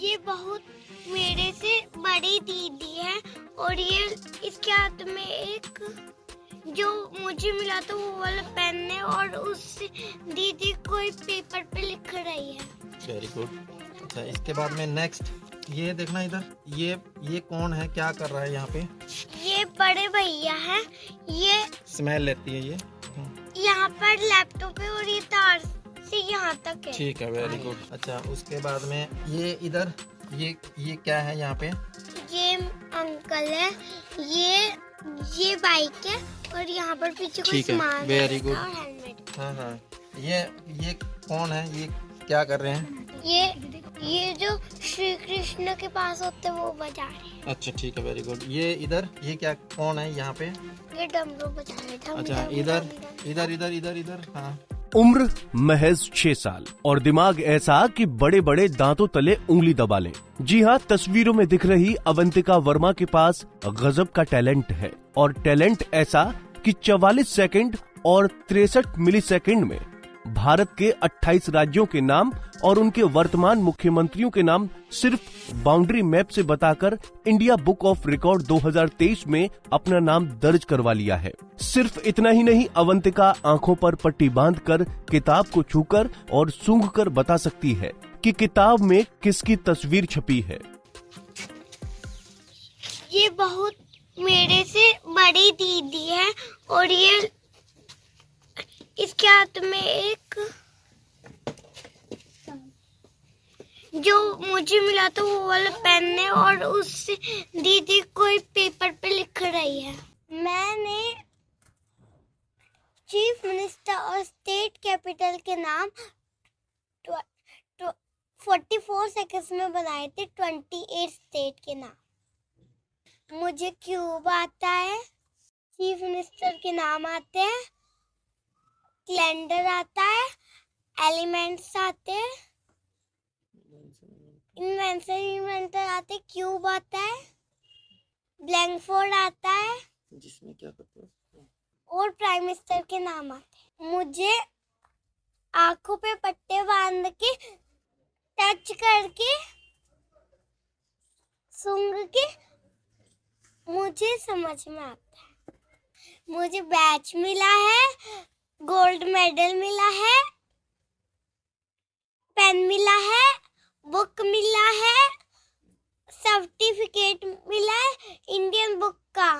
ये बहुत मेरे से बड़ी दीदी है और ये इसके हाथ में एक जो मुझे मिला था वो वाला पेन है और उस दीदी कोई पेपर पे लिख रही है। Very good. अच्छा, इसके बाद में नेक्स्ट ये देखना इधर, ये कौन है, क्या कर रहा है यहाँ पे? ये बड़े भैया हैं। ये स्मेल लेती है ये। यहाँ पर लैपटॉप है और ये तार से यहाँ तक है। ठीक है, वेरी गुड। अच्छा, उसके बाद में ये इधर ये क्या है यहाँ पे? ये अंकल है, ये बाइक है और यहाँ पर पीछे कोई सामान वेरी गुड। और हेलमेट। हाँ हाँ, ये कौन है, ये क्या कर रहे हैं? ये जो श्री कृष्ण के पास होते हैं वो बजा रहे हैं। अच्छा ठीक है, वेरी गुड। ये इधर ये क्या, कौन है यहाँ पे? ये डमरू बजा रहे थे। अच्छा, इधर हाँ। उम्र महज 6 साल और दिमाग ऐसा कि बड़े बड़े दांतों तले उंगली दबा लें। जी हाँ, तस्वीरों में दिख रही अवंतिका वर्मा के पास गजब का टैलेंट है और टैलेंट ऐसा कि 44 सेकंड और 63 मिलीसेकंड में भारत के 28 राज्यों के नाम और उनके वर्तमान मुख्यमंत्रियों के नाम सिर्फ बाउंड्री मैप से बताकर इंडिया बुक ऑफ रिकॉर्ड 2023 में अपना नाम दर्ज करवा लिया है। सिर्फ इतना ही नहीं, अवंतिका आंखों पर पट्टी बांधकर किताब को छूकर और सूंघकर बता सकती है कि किताब में किसकी तस्वीर छपी है। ये बहुत मेरे से बड़ी दीदी है और ये इसके हाथ में एक जो मुझे मिला था वो वाला पेन है और उस दीदी कोई पेपर पे लिख रही है। मैंने चीफ मिनिस्टर और स्टेट कैपिटल के नाम 44 सेकंड्स में बताए थे। 28 स्टेट के नाम मुझे क्यूब आता है, चीफ मिनिस्टर के नाम आते हैं, कैलेंडर आता है, एलिमेंट्स आते हैं, इन्वेंटर आते, क्यूब आता है, ब्लैंकफोर्ड आता है, जिसमें क्या करते हैं, और प्राइम मिनिस्टर के नाम आते हैं। मुझे आंखों पे पट्टे बांध के, टच करके, सूंघ के मुझे समझ में आता है। मुझे बैच मिला है, गोल्ड मेडल मिला है, पेन मिला है, बुक मिला है, सर्टिफिकेट मिला है इंडियन बुक का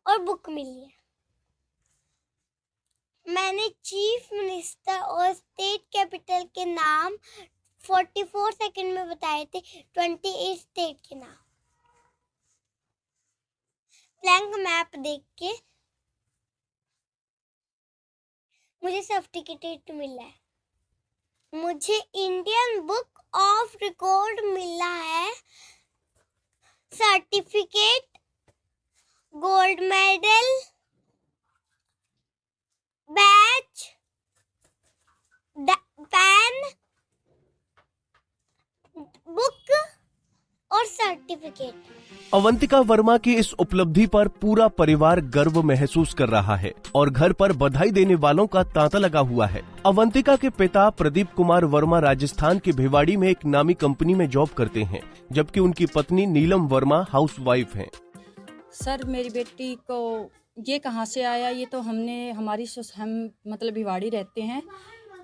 और बुक मिली है। मैंने चीफ मिनिस्टर और स्टेट कैपिटल के नाम 44 सेकंड में बताए थे। 28 स्टेट के नाम ब्लैंक मैप देख के मुझे सर्टिफिकेट मिला है। मुझे इंडियन बुक ऑफ रिकॉर्ड मिला है, certificate, gold medal, badge, pen, book और सर्टिफिकेट। अवंतिका वर्मा की इस उपलब्धि पर पूरा परिवार गर्व महसूस कर रहा है और घर पर बधाई देने वालों का तांता लगा हुआ है। अवंतिका के पिता प्रदीप कुमार वर्मा राजस्थान के भिवाड़ी में एक नामी कंपनी में जॉब करते हैं, जबकि उनकी पत्नी नीलम वर्मा हाउसवाइफ हैं। सर, मेरी बेटी को ये कहाँ से आया, ये तो हम मतलब भिवाड़ी रहते हैं,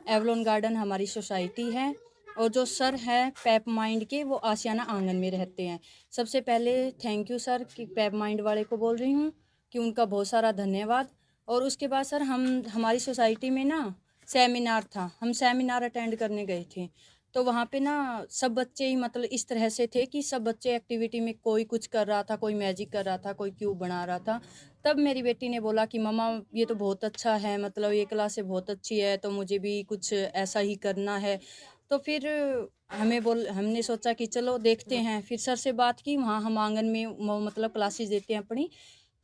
एवलॉन गार्डन हमारी सोसाइटी है और जो सर है पेप माइंड के वो आशियाना आंगन में रहते हैं। सबसे पहले थैंक यू सर कि पेप माइंड वाले को बोल रही हूँ कि उनका बहुत सारा धन्यवाद। और उसके बाद सर हमारी सोसाइटी में ना सेमिनार था, हम सेमिनार अटेंड करने गए थे, तो वहाँ पे ना सब बच्चे ही मतलब इस तरह से थे कि सब बच्चे एक्टिविटी में कोई कुछ कर रहा था, कोई मैजिक कर रहा था, कोई क्यूब बना रहा था। तब मेरी बेटी ने बोला कि मम्मा ये तो बहुत अच्छा है, मतलब ये क्लास बहुत अच्छी है, तो मुझे भी कुछ ऐसा ही करना है। तो फिर हमने सोचा कि चलो देखते हैं। फिर सर से बात की, वहाँ हम आंगन में मतलब क्लासेस देते हैं अपनी,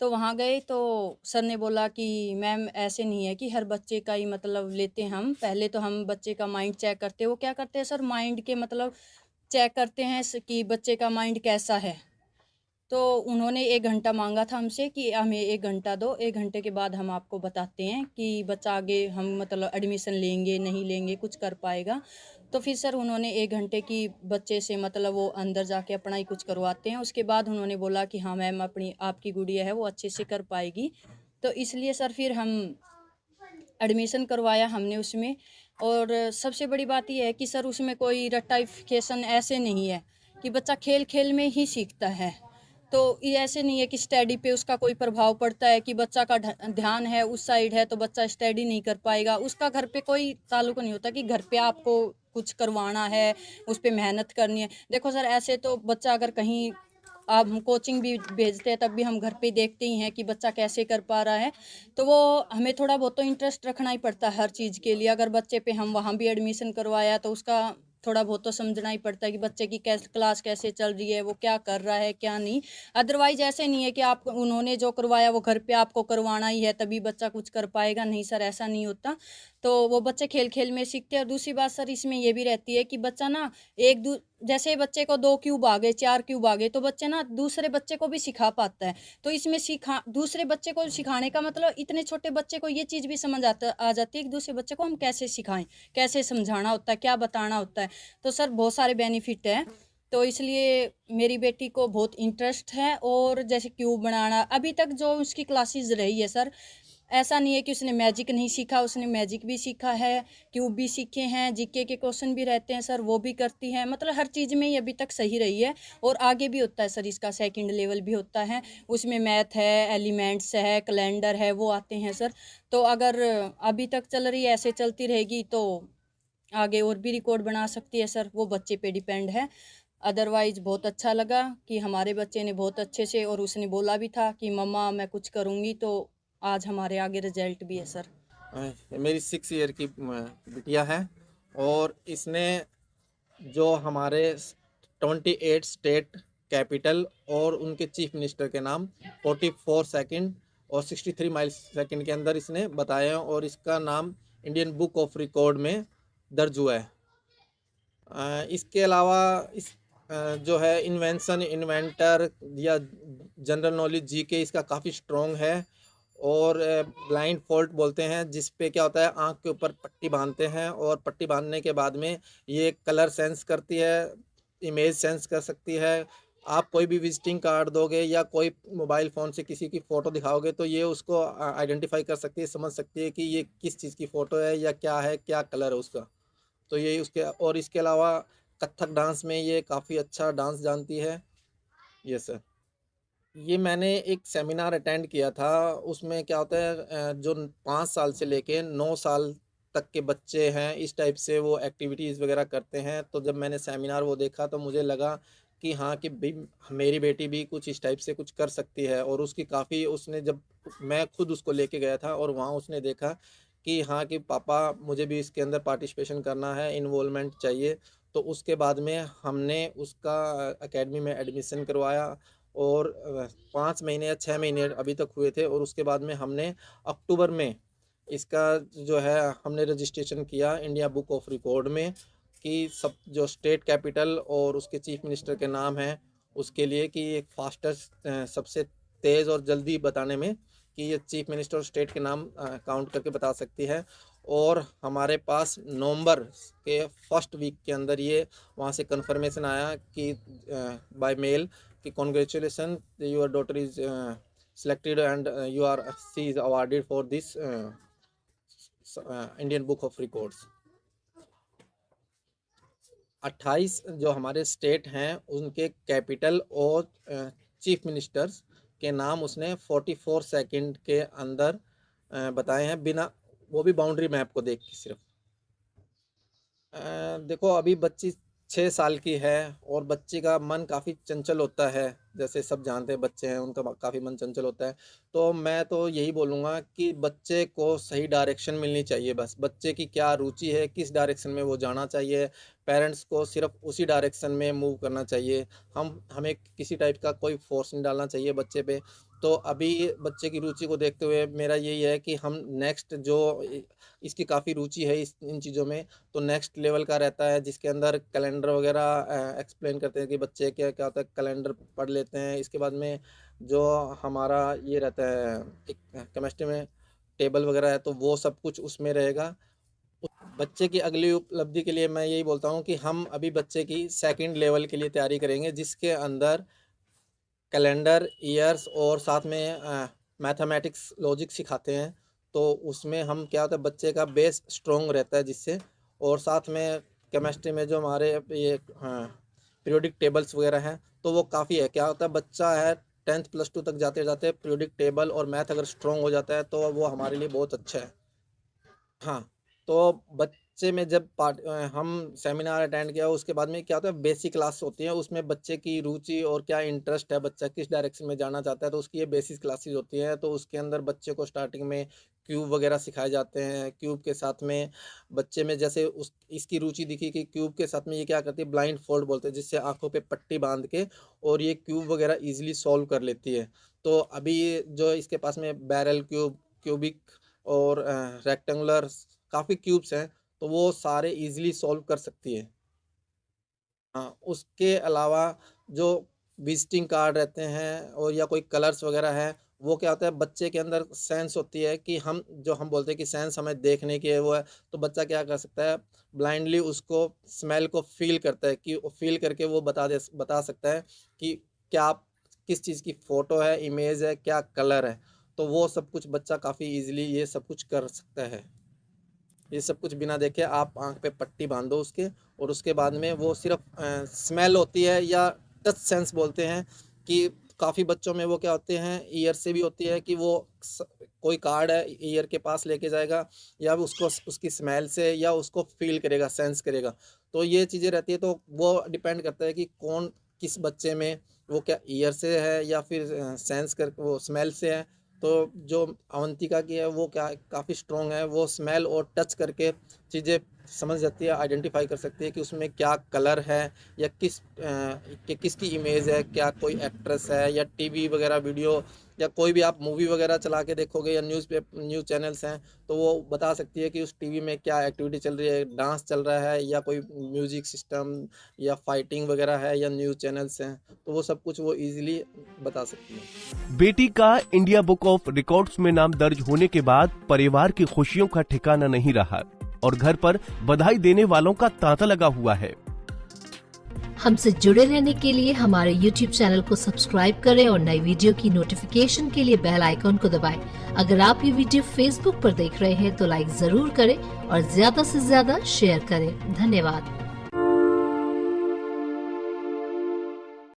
तो वहाँ गए तो सर ने बोला कि मैम ऐसे नहीं है कि हर बच्चे का ही मतलब लेते हैं हम, पहले तो हम बच्चे का माइंड चेक करते हैं। वो क्या करते हैं सर, माइंड के मतलब चेक करते हैं कि बच्चे का माइंड कैसा है। तो उन्होंने 1 घंटा मांगा था हमसे कि हमें 1 घंटा दो, 1 घंटे के बाद हम आपको बताते हैं कि बच्चा आगे हम मतलब एडमिशन लेंगे नहीं लेंगे, कुछ कर पाएगा। तो फिर सर उन्होंने 1 घंटे की बच्चे से मतलब वो अंदर जाके अपना ही कुछ करवाते हैं। उसके बाद उन्होंने बोला कि हाँ मैम अपनी आपकी गुड़िया है वो अच्छे से कर पाएगी। तो इसलिए सर फिर हम एडमिशन करवाया हमने उसमें। और सबसे बड़ी बात ये है कि सर उसमें कोई रट्टाफिकेशन ऐसे नहीं है कि बच्चा खेल खेल में ही सीखता है। तो ये ऐसे नहीं है कि स्टडी पे उसका कोई प्रभाव पड़ता है कि बच्चा का ध्यान है उस साइड है तो बच्चा स्टडी नहीं कर पाएगा। उसका घर पे कोई ताल्लुक नहीं होता कि घर पे आपको कुछ करवाना है, उस पे मेहनत करनी है। देखो सर ऐसे तो बच्चा अगर कहीं आप हम कोचिंग भी भेजते हैं तब भी हम घर पे देखते ही हैं कि बच्चा कैसे कर पा रहा है। तो वो हमें थोड़ा बहुत तो इंटरेस्ट रखना ही पड़ता है हर चीज़ के लिए। अगर बच्चे पे हम वहाँ भी एडमिशन करवाया तो उसका थोड़ा बहुत तो समझना ही पड़ता है कि बच्चे की क्लास कैसे चल रही है, वो क्या कर रहा है क्या नहीं। अदरवाइज ऐसे नहीं है कि आप उन्होंने जो करवाया वो घर पे आपको करवाना ही है तभी बच्चा कुछ कर पाएगा, नहीं सर ऐसा नहीं होता। तो वो बच्चे खेल खेल में सीखते हैं। और दूसरी बात सर इसमें ये भी रहती है कि बच्चा ना जैसे बच्चे को 2 क्यूब आ गए 4 क्यूब आ गए तो बच्चे ना दूसरे बच्चे को भी सिखा पाता है। तो इसमें दूसरे बच्चे को सिखाने का मतलब इतने छोटे बच्चे को ये चीज़ भी समझ आ जाती है कि दूसरे बच्चे को हम कैसे सिखाएं, कैसे समझाना होता है, क्या बताना होता है। तो सर बहुत सारे बेनिफिट हैं। तो इसलिए मेरी बेटी को बहुत इंटरेस्ट है। और जैसे क्यूब बनाना अभी तक जो उसकी क्लासेस रही है सर, ऐसा नहीं है कि उसने मैजिक नहीं सीखा, उसने मैजिक भी सीखा है, क्यूब भी सीखे हैं, जीके के क्वेश्चन भी रहते हैं सर वो भी करती है। मतलब हर चीज़ में ही अभी तक सही रही है। और आगे भी होता है सर, इसका सेकंड लेवल भी होता है, उसमें मैथ है, एलिमेंट्स है, कैलेंडर है, वो आते हैं सर। तो अगर अभी तक चल रही है ऐसे चलती रहेगी तो आगे और भी रिकॉर्ड बना सकती है सर, वो बच्चे पे डिपेंड है। अदरवाइज बहुत अच्छा लगा कि हमारे बच्चे ने बहुत अच्छे से, और उसने बोला भी था कि मम्मा मैं कुछ करूँगी, तो आज हमारे आगे रिजल्ट भी है सर। मेरी 6 ईयर की बिटिया है और इसने जो हमारे 28 स्टेट कैपिटल और उनके चीफ मिनिस्टर के नाम 44 सेकंड और 63 माइल सेकंड के अंदर इसने बताया और इसका नाम इंडियन बुक ऑफ रिकॉर्ड में दर्ज हुआ है। इसके अलावा इस जो है इन्वेंटर या जनरल नॉलेज जीके इसका काफ़ी स्ट्रॉन्ग है। और ब्लाइंड फॉल्ट बोलते हैं, जिस पे क्या होता है आँख के ऊपर पट्टी बांधते हैं और पट्टी बांधने के बाद में ये कलर सेंस करती है, इमेज सेंस कर सकती है। आप कोई भी विजिटिंग कार्ड दोगे या कोई मोबाइल फ़ोन से किसी की फ़ोटो दिखाओगे तो ये उसको आइडेंटिफाई कर सकती है, समझ सकती है कि ये किस चीज़ की फ़ोटो है या क्या है, क्या कलर है उसका। तो ये उसके और इसके अलावा कथक डांस में ये काफ़ी अच्छा डांस जानती है। ये सर, ये मैंने एक सेमिनार अटेंड किया था। उसमें क्या होता है जो 5 साल से लेके 9 साल तक के बच्चे हैं इस टाइप से वो एक्टिविटीज़ वगैरह करते हैं। तो जब मैंने सेमिनार वो देखा तो मुझे लगा कि हाँ कि भाई मेरी बेटी भी कुछ इस टाइप से कुछ कर सकती है। और उसकी काफ़ी उसने जब मैं खुद उसको लेके गया था और वहाँ उसने देखा कि हाँ कि पापा मुझे भी इसके अंदर पार्टिसिपेशन करना है, इन्वॉल्वमेंट चाहिए। तो उसके बाद में हमने उसका एकेडमी में एडमिशन करवाया और 5 महीने या 6 महीने अभी तक हुए थे। और उसके बाद में हमने अक्टूबर में इसका जो है हमने रजिस्ट्रेशन किया इंडिया बुक ऑफ रिकॉर्ड में कि सब जो स्टेट कैपिटल और उसके चीफ मिनिस्टर के नाम हैं उसके लिए कि एक फास्टेस्ट सबसे तेज़ और जल्दी बताने में कि ये चीफ मिनिस्टर और स्टेट के नाम काउंट करके बता सकती है। और हमारे पास नवंबर के फर्स्ट वीक के अंदर ये वहाँ से कंफर्मेशन आया कि बाय मेल कि congratulation your daughter is selected and she is awarded for this Indian book of records. 28 जो हमारे स्टेट हैं उनके कैपिटल और चीफ मिनिस्टर्स के नाम उसने 44 सेकंड के अंदर बताए हैं, बिना वो भी बाउंड्री मैप को देख के सिर्फ। देखो अभी बच्ची 6 साल की है और बच्चे का मन काफ़ी चंचल होता है, जैसे सब जानते हैं बच्चे हैं उनका काफ़ी मन चंचल होता है। तो मैं तो यही बोलूँगा कि बच्चे को सही डायरेक्शन मिलनी चाहिए, बस बच्चे की क्या रुचि है, किस डायरेक्शन में वो जाना चाहिए, पेरेंट्स को सिर्फ उसी डायरेक्शन में मूव करना चाहिए। हमें किसी टाइप का कोई फोर्स नहीं डालना चाहिए बच्चे पे। तो अभी बच्चे की रुचि को देखते हुए मेरा यही है कि हम नेक्स्ट जो इसकी काफ़ी रुचि है इन चीज़ों में, तो नेक्स्ट लेवल का रहता है जिसके अंदर कैलेंडर वगैरह एक्सप्लेन करते हैं कि बच्चे क्या क्या होता है, कैलेंडर पढ़ लेते हैं। इसके बाद में जो हमारा ये रहता है एक केमिस्ट्री में टेबल वगैरह है तो वो सब कुछ उसमें रहेगा। बच्चे की अगली उपलब्धि के लिए मैं यही बोलता हूँ कि हम अभी बच्चे की सेकंड लेवल के लिए तैयारी करेंगे, जिसके अंदर कैलेंडर, ईयर्स और साथ में मैथमेटिक्स, लॉजिक सिखाते हैं। तो उसमें हम क्या होता है, बच्चे का बेस स्ट्रॉन्ग रहता है जिससे, और साथ में केमिस्ट्री में जो हमारे ये पीरियोडिक टेबल्स वगैरह हैं, तो वो काफ़ी है। क्या होता है, बच्चा है 10th +2 तक जाते जाते पीरियोडिक टेबल और मैथ अगर स्ट्रॉन्ग हो जाता है तो वो हमारे लिए बहुत अच्छा है। हाँ, तो बच्चे में जब हम सेमिनार अटेंड किया, उसके बाद में क्या होता है, बेसिक क्लास होती है, उसमें बच्चे की रुचि और क्या इंटरेस्ट है, बच्चा किस डायरेक्शन में जाना चाहता है, तो उसकी ये बेसिक क्लासेस होती हैं। तो उसके अंदर बच्चे को स्टार्टिंग में क्यूब वगैरह सिखाए जाते हैं। क्यूब के साथ में बच्चे में जैसे इसकी रुचि दिखी कि क्यूब के साथ में ये क्या करती है, ब्लाइंड फोल्ड बोलते हैं, जिससे आंखों पे पट्टी बांध के और ये क्यूब वगैरह ईजिली सॉल्व कर लेती है। तो अभी ये जो इसके पास में बैरल क्यूब, क्यूबिक और रेक्टेंगुलर काफ़ी क्यूब्स हैं, तो वो सारे इजीली सॉल्व कर सकती है। हाँ, उसके अलावा जो विजिटिंग कार्ड रहते हैं और या कोई कलर्स वगैरह है, वो क्या होता है, बच्चे के अंदर सेंस होती है कि हम बोलते हैं कि सेंस हमें देखने की है वो है, तो बच्चा क्या कर सकता है, ब्लाइंडली उसको स्मेल को फील करता है कि फील करके वो बता सकता है कि क्या किस चीज़ की फ़ोटो है, इमेज है, क्या कलर है। तो वो सब कुछ बच्चा काफ़ी ईजिली ये सब कुछ कर सकता है। ये सब कुछ बिना देखे आप आँख पे पट्टी बांधो उसके, और उसके बाद में वो सिर्फ स्मेल होती है या टच सेंस बोलते हैं कि काफ़ी बच्चों में वो क्या होते हैं, ईयर से भी होती है कि वो कोई कार्ड है ईयर के पास लेके जाएगा, या उसको उसकी स्मेल से या उसको फील करेगा, सेंस करेगा। तो ये चीज़ें रहती है, तो वो डिपेंड करता है कि कौन किस बच्चे में वो क्या ईयर से है या फिर सेंस कर वो स्मेल से है। तो जो अवंतिका की है वो क्या काफ़ी स्ट्रॉन्ग है, वो स्मेल और टच करके चीज़ें समझ जाती है, आइडेंटिफाई कर सकती है कि उसमें क्या कलर है या किसकी इमेज है, क्या कोई एक्ट्रेस है या टीवी वगैरह वीडियो या कोई भी आप मूवी वगैरह चला के देखोगे या न्यूज़ चैनल्स हैं, तो वो बता सकती है कि उस टीवी में क्या एक्टिविटी चल रही है, डांस चल रहा है या कोई म्यूजिक सिस्टम या फाइटिंग वगैरह है या न्यूज़ चैनल्स हैं, तो वो सब कुछ वो ईजिली बता सकती है। बेटी का इंडिया बुक ऑफ रिकॉर्ड्स में नाम दर्ज होने के बाद परिवार की खुशियों का ठिकाना नहीं रहा और घर पर बधाई देने वालों का तांता लगा हुआ है। हमसे जुड़े रहने के लिए हमारे YouTube चैनल को सब्सक्राइब करें और नई वीडियो की नोटिफिकेशन के लिए बेल आइकॉन को दबाएं। अगर आप ये वीडियो Facebook पर देख रहे हैं तो लाइक जरूर करें और ज्यादा से ज्यादा शेयर करें। धन्यवाद।